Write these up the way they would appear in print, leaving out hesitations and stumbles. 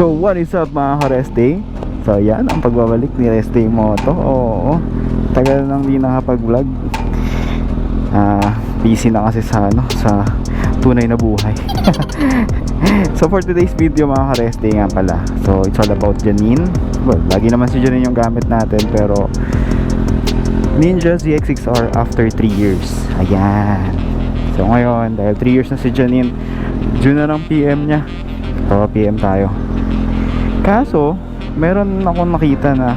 So what is up mga ka-Reste? So yan ang pagbabalik ni Reste Moto. Oo, tagal nang di nakapag-vlog. Busy na kasi sa tunay na buhay. So for today's video mga ka-Reste nga pala, so it's all about Janine. Well, lagi naman si Janine yung gamit natin, pero Ninja ZX6R after 3 years. Ayan. So ngayon, dahil 3 years na si Janine, June na ng PM niya. So PM tayo. Kaso, meron akong nakita na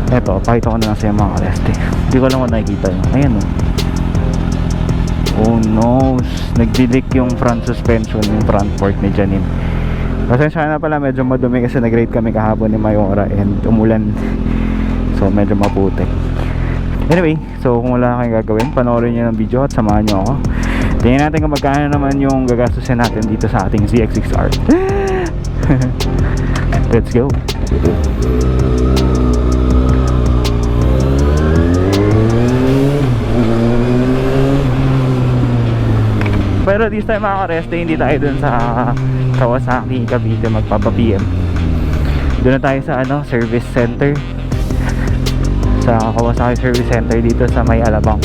eto, pakita ko na lang sa mga ka-Reste. Hindi ko lang kung nakikita yun. Ayan o. Oh no, nag-delete yung front suspension, yung front fork ni Janine. Pasensya na pala, medyo madumi kasi nag-ride kami kahapon ni Mayora and umulan. So medyo maputi. Anyway, so kung wala kayong gagawin, panoorin nyo ng video at samahan nyo ako. Tingnan natin kung magkano naman yung gagastusin natin dito sa ating ZX6R. Let's go. Pero this time mga ka-Reste, hindi tayo dun sa Kawasaki Cavite magpapa-PM. Doon na tayo sa service center, sa Kawasaki Service Center dito sa May Alabang.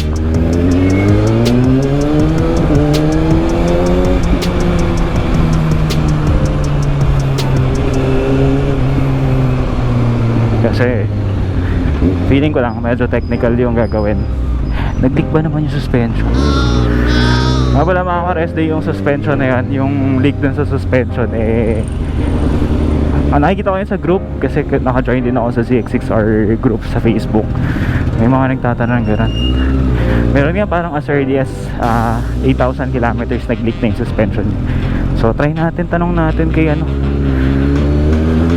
Kasi feeling ko lang medyo technical yung gagawin. Nag-leak ba naman yung suspension? Wala mga ka-Reste, yung suspension na yan, yung leak dun sa suspension nakikita ko yun sa group kasi naka-join din ako sa ZX6R group sa Facebook. May mga nagtatanong gano'n. Meron nga parang as early as 8,000 kilometers nag-leak na yung suspension. So try natin, tanong natin kay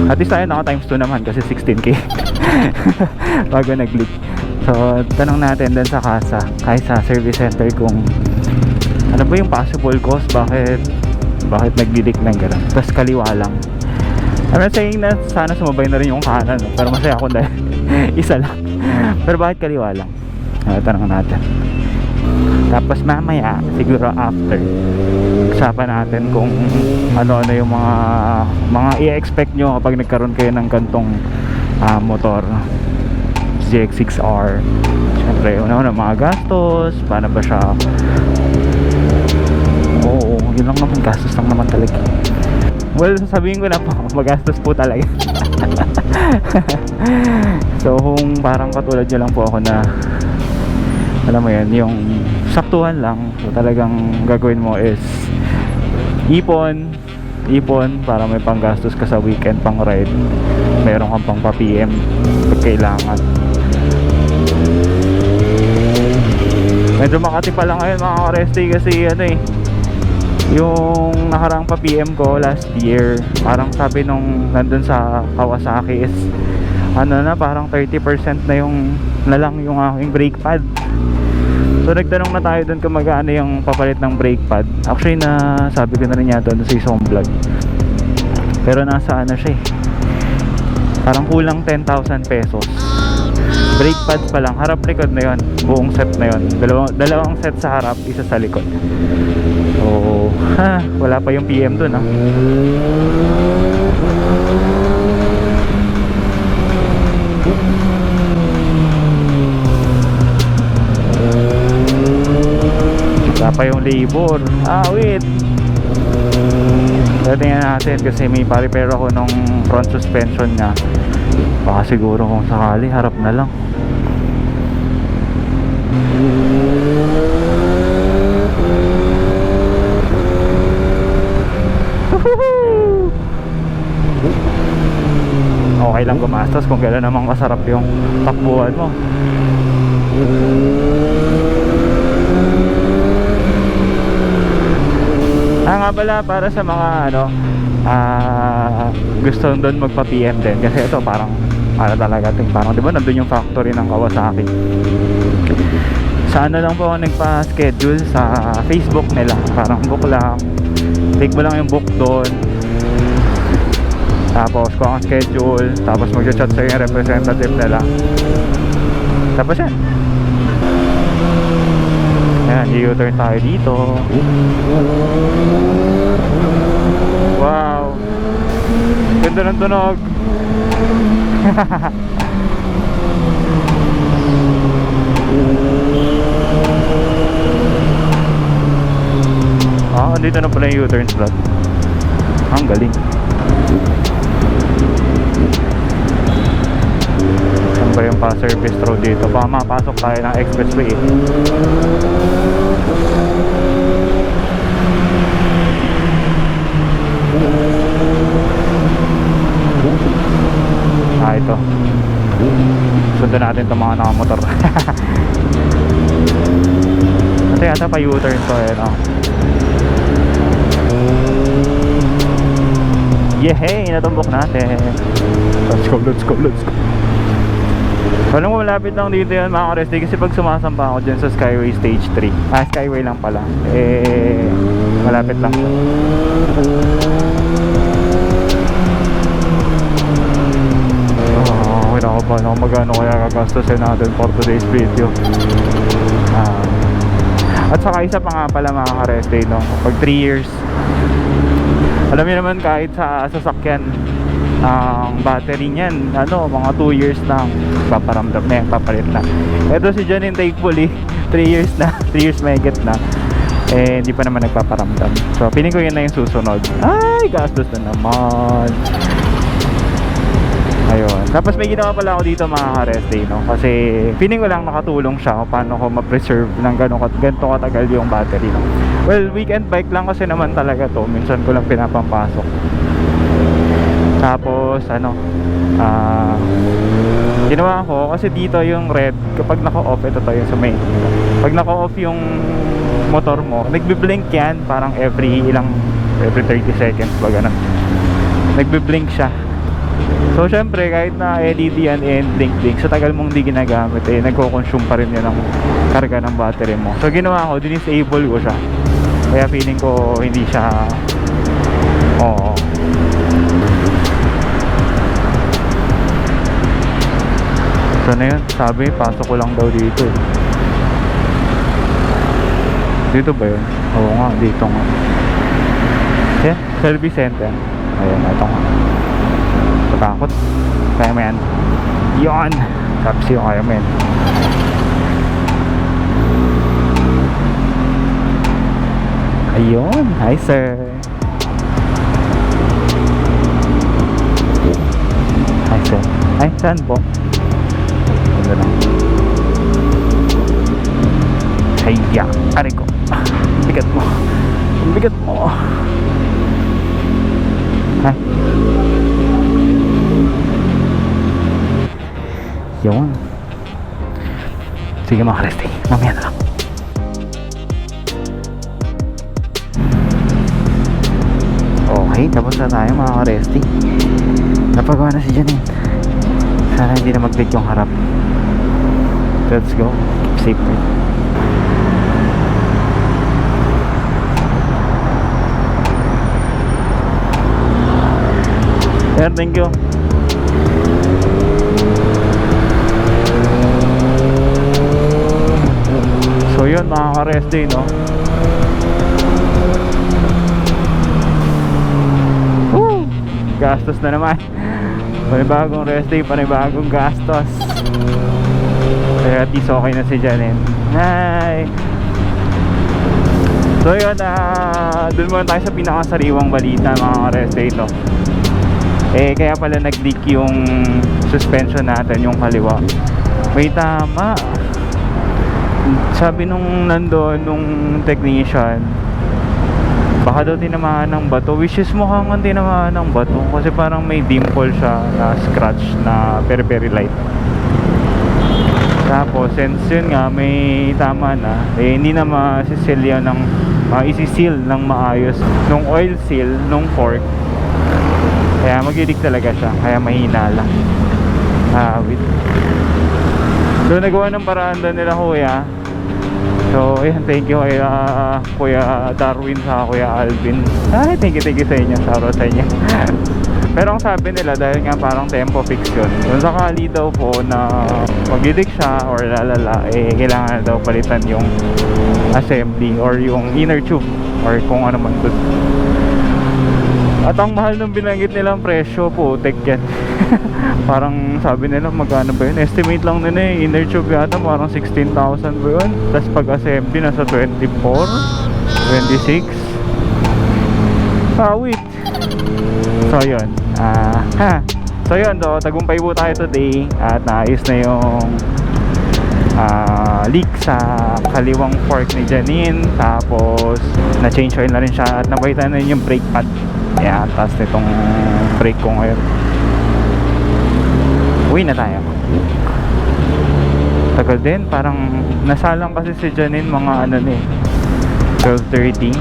at least tayo naka times 2 naman kasi 16k bago nag-leak. So tanong natin din sa kasa, kahit sa service center, kung ano ba yung possible cause, bakit nag-leak ng gano'n. Tapos kaliwa lang. I'm not saying na sana sumabay na rin yung kanan, no? Pero masaya ako dahil isa lang. Pero bakit kaliwa lang? Tanong natin. Tapos mamaya, siguro after, usapan natin kung ano-ano yung mga i-expect nyo kapag nagkaroon kayo ng gantong motor ZX6R. Siyempre, una-una mga gastos, paano ba siya. Oo, yun lang naman, gastos lang naman talaga. Well, sasabihin ko na po, magastos po talaga. So kung parang katulad nyo lang po ako na, alam mo yan, yung saktuhan lang, so talagang gagawin mo is ipon para may panggastos ka sa weekend, pang ride, meron kang pang pa-PM pag kailangan. Medyo Makati pa lang ngayon mga ka-Reste kasi yung nakarang pa PM ko last year, parang sabi nung nandun sa Kawasaki is parang 30% na lang yung aking brake pad. So nagtanong na tayo dun kung magkano yung papalit ng brake pad. Actually sabi ko na rin yata doon sa isang vlog, pero nasa siya parang kulang 10,000 pesos. Brake pads pa lang, harap likod na yon, buong set na yon, dalawang set sa harap, isa sa likod. So wala pa yung PM dun wala pa yung labor. Wait, tingnan natin kasi may pa-repair ako nung front suspension nya. Baka siguro kung sakali harap na lang. Okay lang gumastos kung kailan naman kasarap yung takbuhan mo. Nga pala, para sa mga gusto doon magpa-PM din, kasi ito parang talaga parang diba nandun yung factory ng Kawasaki. Sa lang po ako nagpa-schedule sa Facebook nila, parang book lang, take mo lang yung book doon, tapos kung ang schedule, tapos mag-chat sa'yo yung representative nila, tapos yan U-turn tayo dito. Wow, ganda ng tunog. Andito na pala yung U-turn slot. Ang galing. Saan ba yung pa-service road dito? Baka mapasok tayo ng expressway eh. Ito. Sundan natin itong mga nakamotor. Ito yata pa U-turn to eh, no? Yehey! Natumbok natin. Let's go, let's go, let's go. Alam mo, malapit lang dito yan mga ka-resti. Kasi pag sumasampa ako dyan sa Skyway Stage 3, Skyway lang pala, malapit lang siya. Kinakabahan ako magkano kaya gagastusin natin for today's video. At saka isa pa nga pala mga ka-resti, no? Pag 3 years, alam niyo naman kahit sa sasakyan, ang battery niyan, mga 2 years lang paparamdam na yan, papalit na. Ito si Janine, thankfully 3 years na, 3 years mahigit na, hindi pa naman nagpaparamdam. So feeling ko yun na yung susunod. Ay, gastos na naman. Ayun. Tapos may ginawa pala ako dito mga ka-resti, no? Kasi feeling ko lang nakatulong siya kung paano ko ma-preserve ng ganito katagal yung battery, no? Well, weekend bike lang kasi naman talaga to. Minsan ko lang pinapampasok. Tapos ginawa ko kasi dito yung red, kapag naka-off, ito to yung sumay. Pag naka-off yung motor mo, nagbi-blink yan parang every 30 seconds ba ganun. Nagbi-blink siya. So syempre kahit na LED yan and blink sa tagal mong di ginagamit nagko-consume pa rin yan ng karga ng battery mo. So ginawa ko, dinisable ko siya. Kaya feeling ko hindi siya So na yun, sabi pasok ko lang daw dito eh. Dito ba yun? Oo nga, dito nga. Yeah, service center. Ayun, ito nga. Patakot. Kaya mo yan. Yun! Tapos yung kaya mo yan. Ayun! Hi sir! Hi sir! Ay, saan po? Ganda lang. Hayya! Aray ko! Bigat mo! Bigat mo! Hi! Yun. Sige mga ka-resti, mamaya na lang. Okay, tapos na tayo mga ka-resti. Napagawa na si Janine. Sana hindi na mag-click yung harap. Let's go. Keep safe. Yeah, thank you. So yun mga ka-rest day, no? Woo! Gastos na naman. Panibagong rest day, panibagong gastos. Kaya at least okay na si Janine. Hi! So yun, dun muna tayo sa pinakasariwang balita mga ka-rest day, no? Kaya pala nag-leak yung suspension natin, yung kaliwa. May tama. Sabi nung nandoon, nung technician, baka daw tinamaan ng bato, which is mukhang tinamaan ng bato kasi parang may dimple siya na scratch na very very light. Tapos since yun nga may tama na, hindi na masisil yan ng isisil ng maayos nung oil seal nung fork, kaya magilig talaga siya, kaya mahina lang. So nagawa ng paraan doon nila kuya. So ayan, thank you kay Kuya Darwin sa Kuya Alvin. Ay, thank you sa inyo, shoutout sa inyo. Pero ang sabi nila, dahil nga parang tempo fix yun, kung sakali daw po na magilig siya or lalala, kailangan daw palitan yung assembly or yung inner tube or kung ano man dun. At ang mahal nung binanggit nilang presyo po, tek yan. Parang sabi nila magkano ba yun, estimate lang nila eh, inner tube yata parang 16,000 ba yun, tapos pag assembly nasa 24, 26. Wait. So yun, so yun, so tagumpay po tayo today at naayos na yung leak sa kaliwang fork ni Janine, tapos na-change oil na rin siya at napalitan na rin yung brake pad. Ayan, tapos nitong brake ko ngayon. Uwi na tayo. Tagal din, parang nasalang kasi si Janine mga ano na eh, 12:30,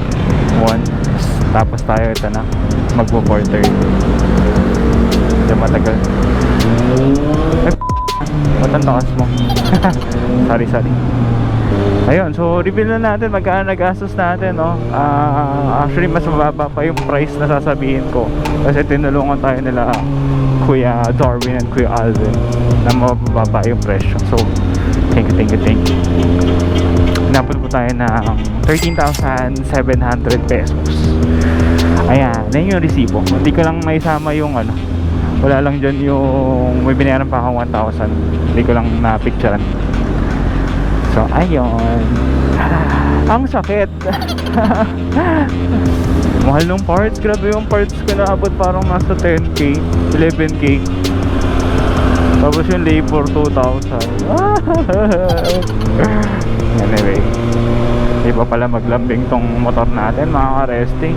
1, tapos tayo ito na magpo 4:30. Hindi matagal. Ba't ang takas mo? sorry. Ayun, so reveal na natin magkano nagastos natin, no? Actually mas mababa pa yung price na sasabihin ko kasi tinulungan tayo nila Kuya Darwin and Kuya Alvin na mababa yung presyo. So thank you. Napul po tayo ng 13,700 pesos. Ayan, yan yung resibo. Hindi ko lang maisama yung ano, wala lang dyan yung may binayaran pa akong 1,000. Hindi ko lang na-picturean. So ayun, ang sakit. Mahal nung parts, grabe yung parts ko naabot parang nasa 10k, 11k. Tapos yung labor 2,000. Anyway, iba pala maglambing tong motor natin mga ka-resting.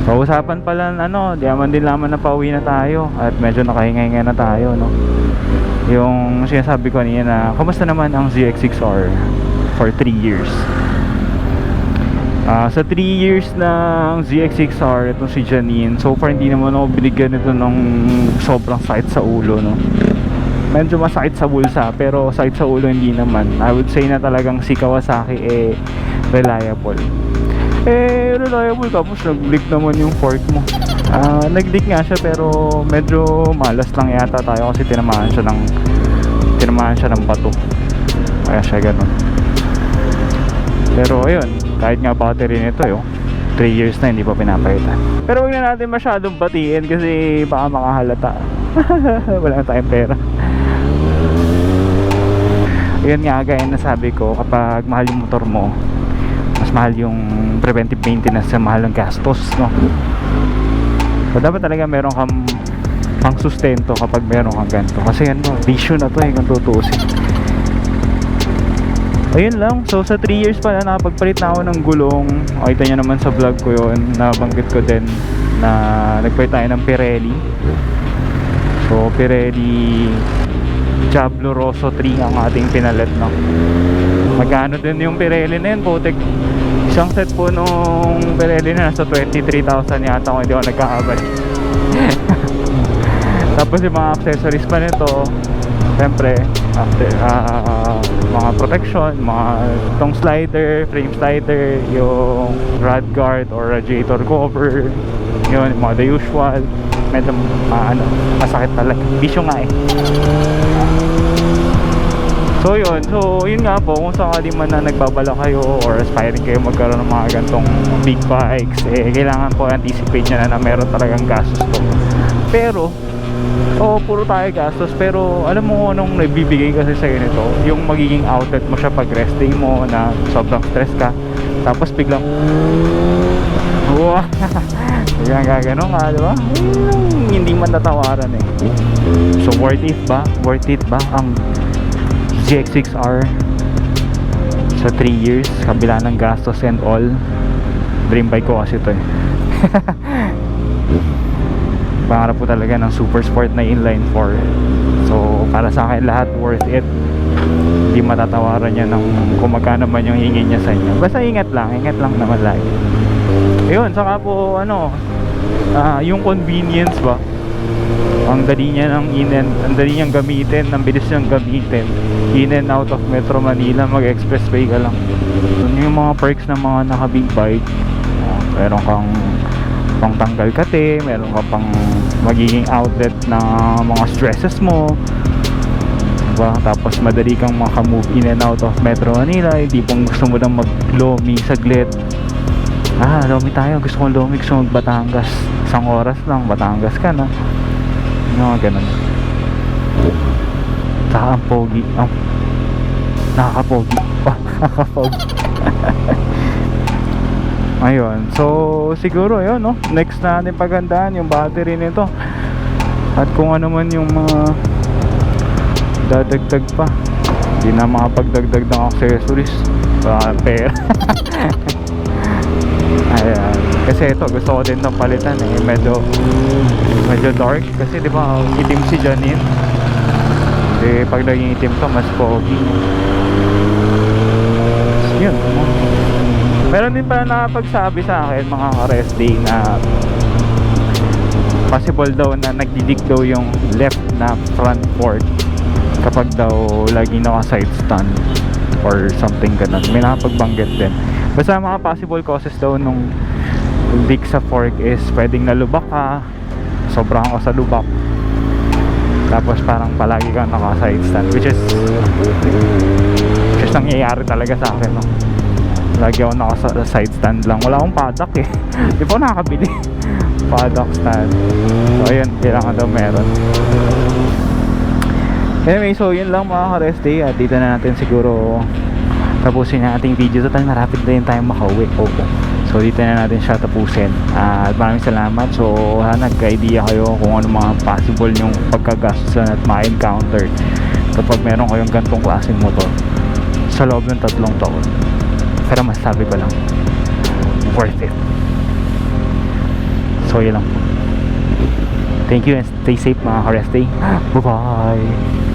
So usapan pala ano, di naman din laman na pauwi na tayo at medyo nakahinga-hinga na tayo, no? Yung sinasabi ko kanina na kamusta naman ang ZX6R for 3 years. Sa 3 years ng ZX6R itong si Janine, so far hindi naman ako binigyan nito ng sobrang sakit sa ulo, no? Medyo masakit sa bulsa pero sakit sa ulo hindi naman. I would say na talagang si Kawasaki reliable. Reliable, tapos nag-leak naman yung fork mo. Nag-leak nga siya pero medyo malas lang yata tayo kasi tinamaan siya ng bato, kaya siya ganun. Pero ayun, kahit nga battery nito 3 years na hindi pa pinapalitan. Pero huwag na natin masyadong batiin kasi baka makahalata. Wala na tayong pera. Ayun nga, gaya na sabi ko, kapag mahal yung motor mo, mas mahal yung preventive maintenance sa mahal ng gastos, no? So dapat talaga meron kang pang sustento kapag meron kang ganito, kasi ano, bisyo na to kung tutuusin. Ayun lang, so sa 3 years pala nakapagpalit na ako ng gulong. Kita nyo naman sa vlog ko yun, nabanggit ko din na nagpalit tayo ng Pirelli. So Pirelli Diablo Rosso 3 ang ating pinalit, no? Magkano din yung Pirelli na yun, putik. Isang set po nung Pirelli na nasa 23,000 yata kung hindi ako nagkakabali. Tapos yung mga accessories pa nito, siyempre mga protection, mga itong slider, frame slider, yung rod guard or radiator cover, yun, mga the usual. Medyo masakit talaga, bisyo nga So yun nga po, kung sakali man na nagbabala kayo or aspiring kayo magkaroon ng mga gantong big bikes, kailangan po anticipate nyo na meron talagang gastos to. Pero puro tayo gastos, pero alam mo anong nagbibigay kasi sa'yo nito, yung magiging outlet mo siya pag rest day mo na sobrang stress ka, tapos biglang biglang gagano nga, diba? Hindi man tatawaran So worth it ba ang ZX6R sa 3 years kabila ng gastos and all? Dream bike ko kasi ito pangarap po talaga ng super sport na inline 4. So para sa akin lahat worth it. Hindi matatawaran niya ng kung magkano man yung hingin niya sa inyo. Basta ingat lang naman lagi. Ayun, saka po yung convenience ba, ang dali niyang gamitin, ang bilis niyang gamitin in and out of Metro Manila, mag expressway ka lang. Yung mga perks ng mga naka big bike, meron kang pang tanggal kate, meron ka pang magiging outlet ng mga stresses mo, diba? Tapos madali kang maka-move in and out of Metro Manila. Hindi pong gusto mo lang mag-Lomi saglit. Lomi tayo, gusto kong Lomi, gusto kong Batangas. Isang oras lang, Batangas ka na. Ganun. Saka ang pogi, nakakapogi. Nakakapogi. Ayun, so siguro yun, no? Next na natin paghandaan yung battery nito. At kung ano man yung mga dadagdag pa. Hindi na makapagdagdag ng accessories. Pera. Ayan. Kasi ito, gusto ko din itong palitan eh. Medyo dark. Kasi di ba itim si Janine. Kasi pag naging itim to, mas pogi. Yun. Meron din pala nakapagsabi sa akin, mga ka-rest day, na possible daw na nagdidig daw yung left na front fork kapag daw lagi naka-side stand or something ganun. May nakapagbanggit din. Basta mga possible causes daw nung dig sa fork is pwedeng nalubak ka, sobrang ka sa lubak, tapos parang palagi kang naka-side stand, which is nangyayari talaga sa akin, no? Lagi ako naka-side stand lang. Wala akong paddock eh. Di pa ako nakakabili paddock stand. So ayun, kailangan daw meron. Anyway, so yun lang mga ka-rest day. At dito na natin siguro tapusin yung ating video. Total marapit na yung time makauwi. So dito na natin siya tapusin. At maraming salamat. So nagka-idea kayo kung ano mga possible yung pagkagastusan at ma-encounter kapag meron kayong gantong klaseng motor sa loob ng 3 taon. Pero masasabi ko lang, worth it. So yun lang. Thank you and stay safe mga ka-rest day. Bye bye.